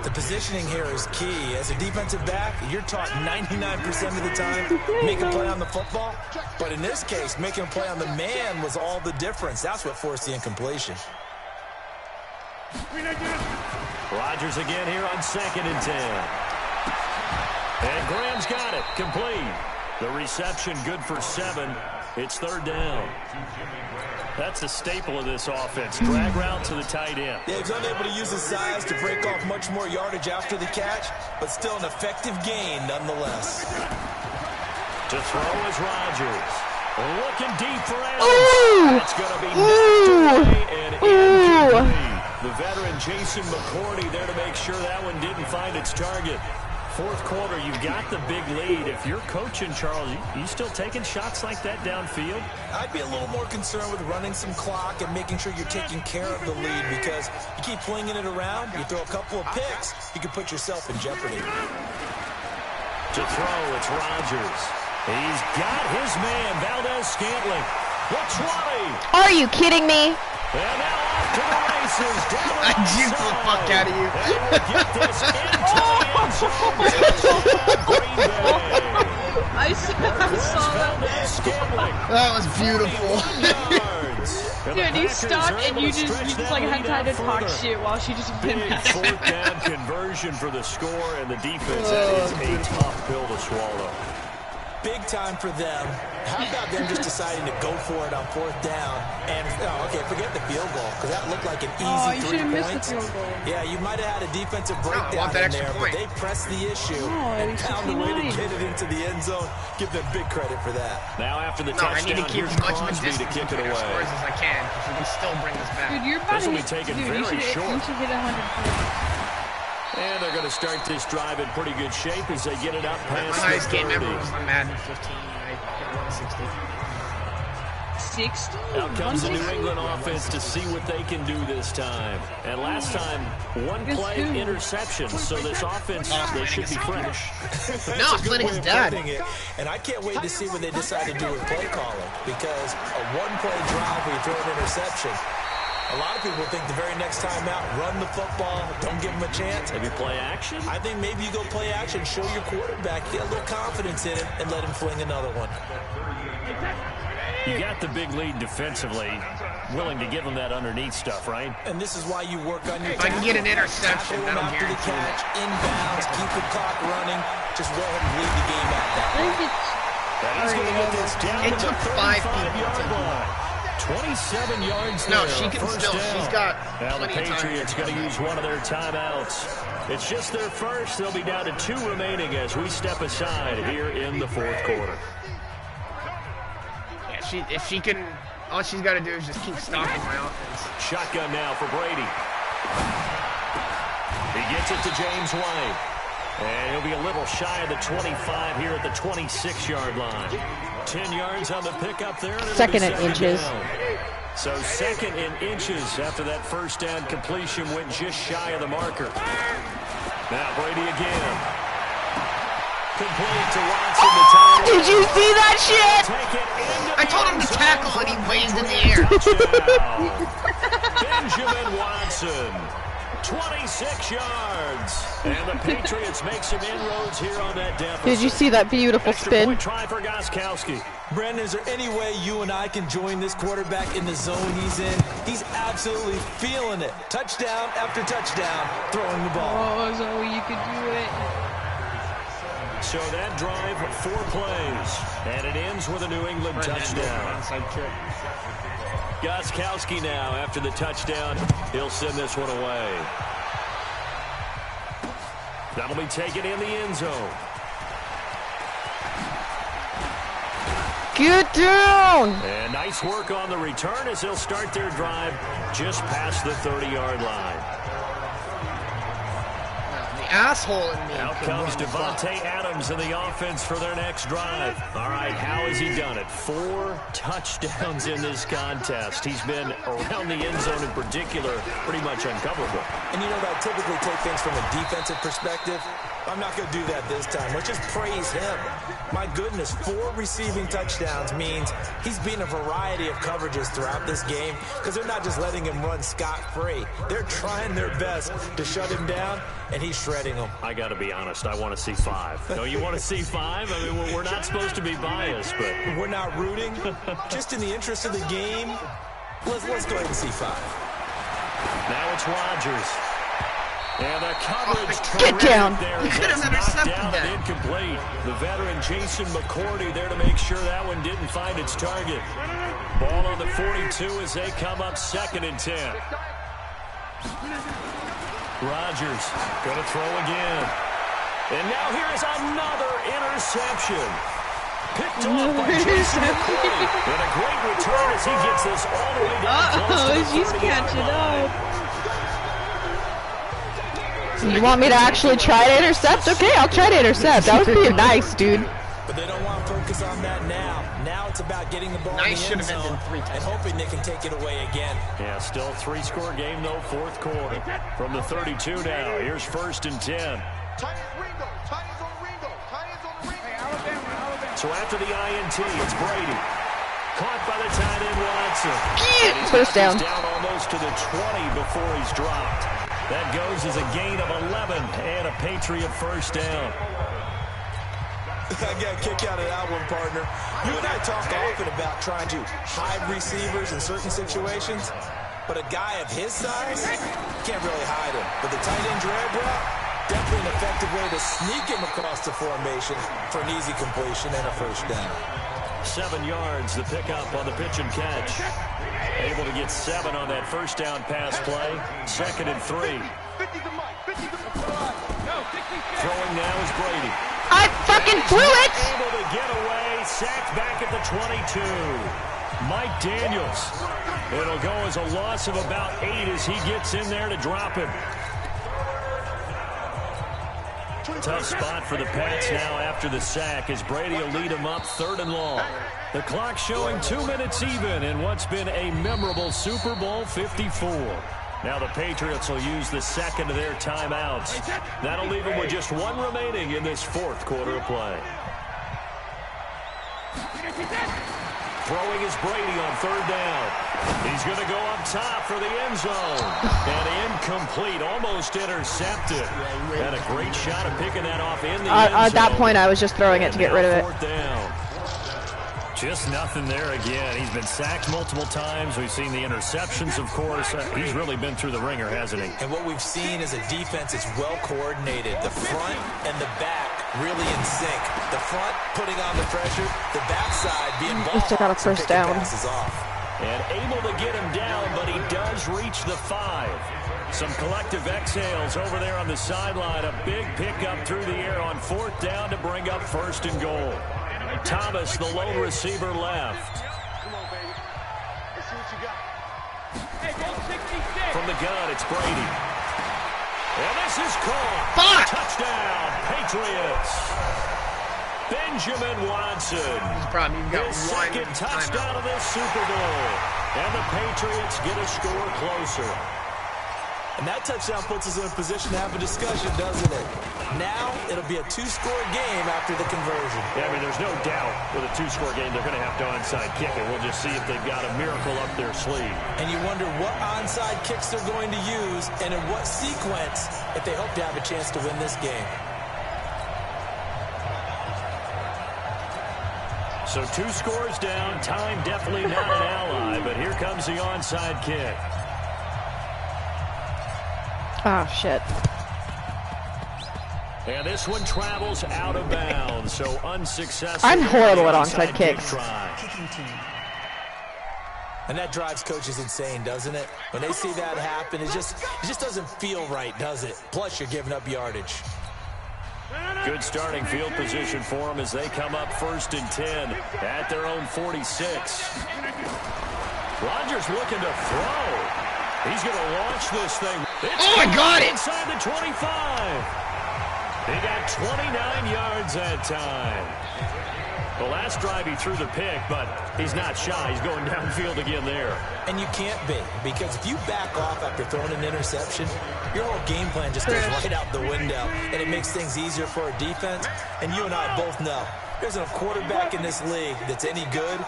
The positioning here is key. As a defensive back, you're taught 99% of the time, make a play on the football. But in this case, making a play on the man was all the difference. That's what forced the incompletion. Rodgers again here on 2nd and 10. And Graham's got it. Complete. The reception good for 7. It's 3rd down. That's a staple of this offense. Drag route to the tight end. Yeah, he's unable to use his size to break off much more yardage after the catch, but still an effective gain nonetheless. To throw is Rodgers. Looking deep for Adams. That's going to be knocked away and incomplete. The veteran Jason McCourty there to make sure that one didn't find its target. 4th quarter, you've got the big lead. If you're coaching, Charles, you still taking shots like that downfield? I'd be a little more concerned with running some clock and making sure you're taking care of the lead, because you keep flinging it around, you throw a couple of picks, you can put yourself in jeopardy. To throw, it's Rodgers. He's got his man, Valdez-Scantling. The 20. Are you kidding me? And now off to the races. Down I juked the fuck out of you. And we'll get this into the end zone. Green Bay. I saw that. Valdez-Scantling. That was beautiful. 21 yards. And the Dude, you Packers stopped are and able you to just stretch that like had lead time to out talk further. shit while she just been Big 4th down conversion for the score, and the defense, that is a tough pill to swallow. Big time for them. How about them just deciding to go for it on 4th down? And, okay, forget the field goal, because that looked like an easy you 3 should have missed the points. field goal. Yeah, you might have had a defensive breakdown that in extra there, point. but they pressed the issue and at least found a way to 59. get it into the end zone. Give them big credit for that. Now after the No, I need touchdown, to keep here's as much of a Crosby to distance kick it between our scores away. as I can, because we can still bring this back. Dude, you're about This to will be hit, taken dude, very short. You should hit 100. And they're going to start this drive in pretty good shape as they get it up My past highest the game 30. ever was on Madden 15. I hit 160. 60? Out comes the New 160? England offense to see what they can do this time. And last time, one Guess play who? interception, so this offense, they should be fresh. No, it's letting his dad. And I can't wait to see what they decide to do with play calling, because a one-play drive where you throw an interception, a lot of people think the very next time out, run the football, don't give them a chance. Maybe play action? I think maybe you go play action, show your quarterback, get a little confidence in it, and let him fling another one. You got the big lead defensively, willing to give them that underneath stuff, right? And this is why you work on your If I can get an interception, tackle that'll after the guarantee it. catch, inbounds, keep the clock running, just go ahead and lead the game out that I way. think it's... And he's going to get this down It to the took 5 people 35-yard to- line. 27 yards No, there, she can first still. down. She's got Now the plenty of time. Patriots going to use one of their timeouts. It's just their first. They'll be down to 2 remaining as we step aside here in the 4th quarter. Yeah, if she can, all she's got to do is just keep stopping my offense. Shotgun now for Brady. He gets it to James White. And he'll be a little shy of the 25 here at the 26-yard line. 10 yards on the pickup there. And Second and inches. Down. So 2nd and inches after that first down completion went just shy of the marker. Now Brady again. Complete to Watson, the tight end. Did you see that shit? Take it into I the told him end to zone. tackle and he waved in the air. Touchdown. Benjamin Watson. 26 yards. And the Patriots make some inroads here on that deficit. Did you see that beautiful Extra spin? point try for Gostkowski. Brandon, is there any way you and I can join this quarterback in the zone he's in? He's absolutely feeling it. Touchdown after touchdown, throwing the ball. Oh, Zoe, you could do it. So that drive, 4 plays, and it ends with a New England touchdown. Gostkowski now, after the touchdown, he'll send this one away. That'll be taken in the end zone. Get down! And nice work on the return as they'll start their drive just past the 30-yard line. Asshole in me. Out comes Devontae Adams in the offense for their next drive. All right, how has he done it? 4 touchdowns in this contest. He's been around the end zone in particular, pretty much uncoverable. And you know that I typically take things from a defensive perspective. I'm not going to do that this time. Let's just praise him. My goodness, 4 receiving touchdowns means he's been a variety of coverages throughout this game because they're not just letting him run scot-free. They're trying their best to shut him down, and he's shredding them. I got to be honest, I want to see 5. Don't you want to see 5? I mean, we're not supposed to be biased, but we're not rooting. Just in the interest of the game, let's go ahead and see 5. Now it's Rodgers. And the coverage Get down. there is Could have knocked intercepted down that. and incomplete. The veteran Jason McCourty there to make sure that one didn't find its target. Ball on the 42 as they come up 2nd and 10. Rodgers going to throw again. And now here is another interception. Picked off by Jason McCourty. And a great return as he gets this all the way down close to the She's 30-yard catching line. up. You want me to actually try to intercept? Okay, I'll try to intercept. That was pretty nice, dude. But they don't want to focus on that now. Now it's about getting the ball Nice in the end should have zone ended 3 and hoping they can take it away again. Yeah, still 3-score game, though, 4th quarter. From the 32 now, here's 1st and 10. So after the INT, it's Brady. Caught by the tight end Watson. And he's First down. down almost to the 20 before he's dropped. That goes as a gain of 11 and a Patriot first down. I got a kick out of that one, partner. You and I talk often about trying to hide receivers in certain situations, but a guy of his size can't really hide him. But the tight end drag route, definitely an effective way to sneak him across the formation for an easy completion and a first down. 7 yards, the pickup on the pitch and catch. Able to get 7 on that first down pass play. 2nd and 3. Throwing now is Brady. I fucking flew it! Able to get away, sacked back at the 22. Mike Daniels. It'll go as a loss of about 8 as he gets in there to drop him. Tough spot for the Pats now after the sack as Brady will lead them up 3rd and long. The clock showing 2 minutes even in what's been a memorable Super Bowl 54. Now the Patriots will use the 2nd of their timeouts. That'll leave them with just 1 remaining in this 4th quarter of play. Throwing is Brady on 3rd down. He's going to go up top for the end zone. And incomplete, almost intercepted. Had a great shot of picking that off in the end zone. At that point, I was just throwing it to get rid of it. 4th down. Just nothing there again. He's been sacked multiple times. We've seen the interceptions, of course. He's really been through the ringer, hasn't he? And what we've seen is a defense that's well coordinated. The front and the back really in sync. The front putting on the pressure, the backside being ball Still got a hawks and first picking down. passes off. And able to get him down, but he does reach the 5. Some collective exhales over there on the sideline. A big pickup through the air on 4th down to bring up 1st and goal. Thomas, the lone receiver, left. From the gun, it's Brady. And this is caught. Fuck! Touchdown, Patriots. Benjamin Watson. Problem, you've got His one 2nd touchdown timeout. of this Super Bowl. And the Patriots get a score closer. And that touchdown puts us in a position to have a discussion, doesn't it? Now, it'll be a two-score game after the conversion. Yeah, I mean, there's no doubt with a two-score game, they're going to have to onside kick it. We'll just see if they've got a miracle up their sleeve. And you wonder what onside kicks they're going to use and in what sequence if they hope to have a chance to win this game. So 2 scores down. Time definitely not an ally, but here comes the onside kick. Ah, shit. And this one travels out of bounds, so unsuccessful. I'm horrible at onside kicks. And that drives coaches insane, doesn't it? When they see that happen, it just doesn't feel right, does it? Plus, you're giving up yardage. Good starting field position for them as they come up 1st and 10 at their own 46. Rodgers looking to throw. He's going to launch this thing. Oh, my God! Inside the 25. He got 29 yards that time. The last drive he threw the pick, but he's not shy. He's going downfield again there. And you can't be, because if you back off after throwing an interception, your whole game plan just goes right out the window, and it makes things easier for a defense. And you and I both know there's a quarterback in this league that's any good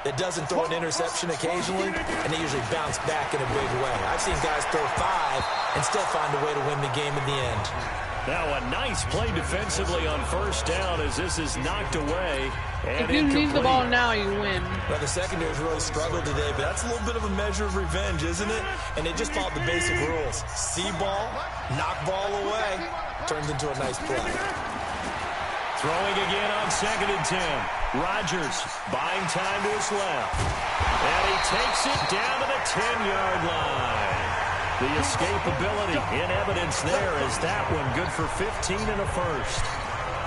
that doesn't throw an interception occasionally, and they usually bounce back in a big way. I've seen guys throw 5 and still find a way to win the game in the end. Now a nice play defensively on 1st down as this is knocked away. And if you lose the ball now, you win. Well, the secondary's really struggled today, but that's a little bit of a measure of revenge, isn't it? And they just followed the basic rules. See ball, knock ball away, turns into a nice play. Throwing again on 2nd and 10. Rodgers buying time to his left. And he takes it down to the 10-yard line. The escapability in evidence there as that one good for 15 and a 1st.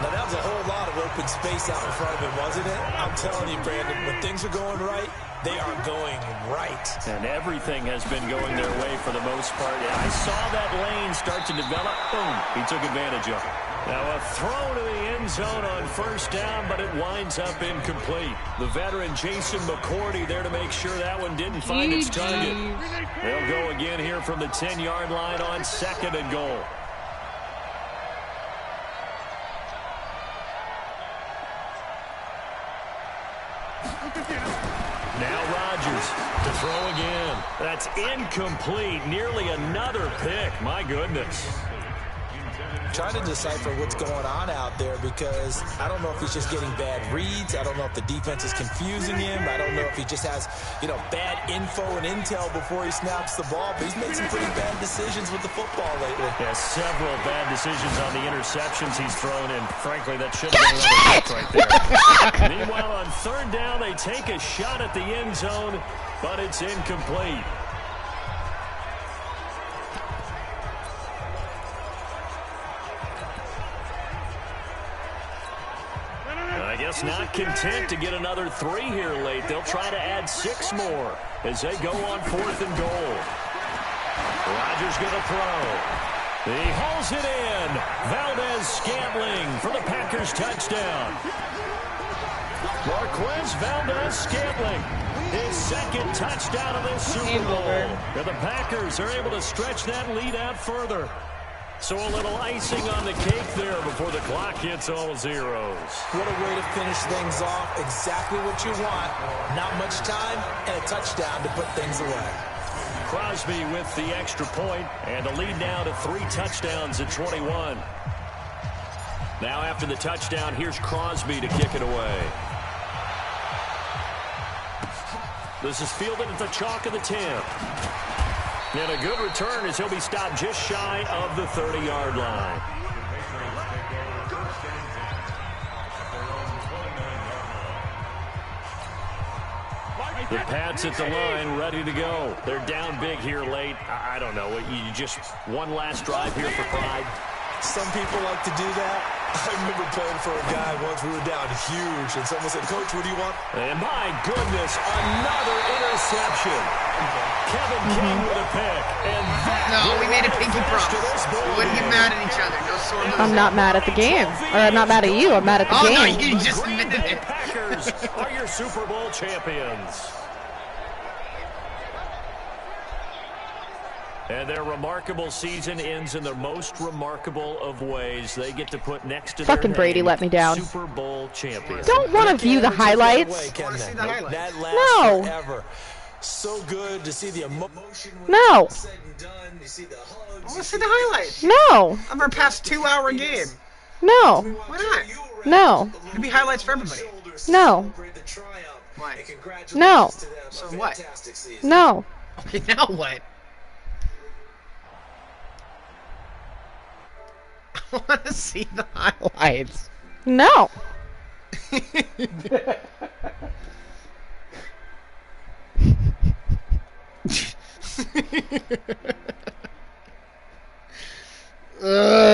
Now, that was a whole lot of open space out in front of him, wasn't it? I'm telling you, Brandon, when things are going right, they are going right. And everything has been going their way for the most part. Yeah, I saw that lane start to develop. Boom, he took advantage of it. Now a throw to the end zone on 1st down, but it winds up incomplete. The veteran Jason McCourty there to make sure that one didn't find its target. They'll go again here from the 10-yard line on 2nd and goal. Now Rodgers to throw again. That's incomplete. Nearly another pick. My goodness. Trying to decipher what's going on out there because I don't know if he's just getting bad reads. I don't know if the defense is confusing him. I don't know if he just has, bad info and intel before he snaps the ball. But he's made some pretty bad decisions with the football lately. Yeah, several bad decisions on the interceptions he's thrown, and frankly, that should have been another pick right there. Meanwhile, on 3rd down, they take a shot at the end zone, but it's incomplete. I guess not content to get another 3 here late. They'll try to add 6 more as they go on 4th and goal. Rodgers going to throw. He hauls it in. Valdez-Scantling for the Packers touchdown. Marquez Valdez-Scantling, his 2nd touchdown of this Super Bowl. And the Packers are able to stretch that lead out further. So a little icing on the cake there before the clock hits all zeros. What a way to finish things off. Exactly what you want. Not much time and a touchdown to put things away. Crosby with the extra point, and the lead now to 3 touchdowns at 21. Now after the touchdown, here's Crosby to kick it away. This is fielded at the chalk of the 10. And a good return as he'll be stopped just shy of the 30-yard line. The Pats at the line, ready to go. They're down big here late. I don't know. You just one last drive here for pride. Some people like to do that. I remember playing for a guy once. We were down huge, and someone said, "Coach, what do you want?" And my goodness, another interception. Kevin King with a pick. And no, we made a pinky promise. We wouldn't get mad at each other. No sore losing. I'm not mad at the game. Or I'm not mad at you. I'm mad at the game. Oh, no, you just admitted it. Packers are your Super Bowl champions. And their remarkable season ends in the most remarkable of ways. They get to put next to Fucking their Brady name, let me down. Super Bowl champion. Don't want to view the highlights. I want to see the highlights. That lasts No. forever. So good to see the emotion. No. Said and done. You see the hugs. I want to see the highlights No. of our past 2-hour game. No. Why not? No. It'd be highlights for everybody. No. Why? No. So what? No. Okay, now what? I want to see the highlights. No. Ugh.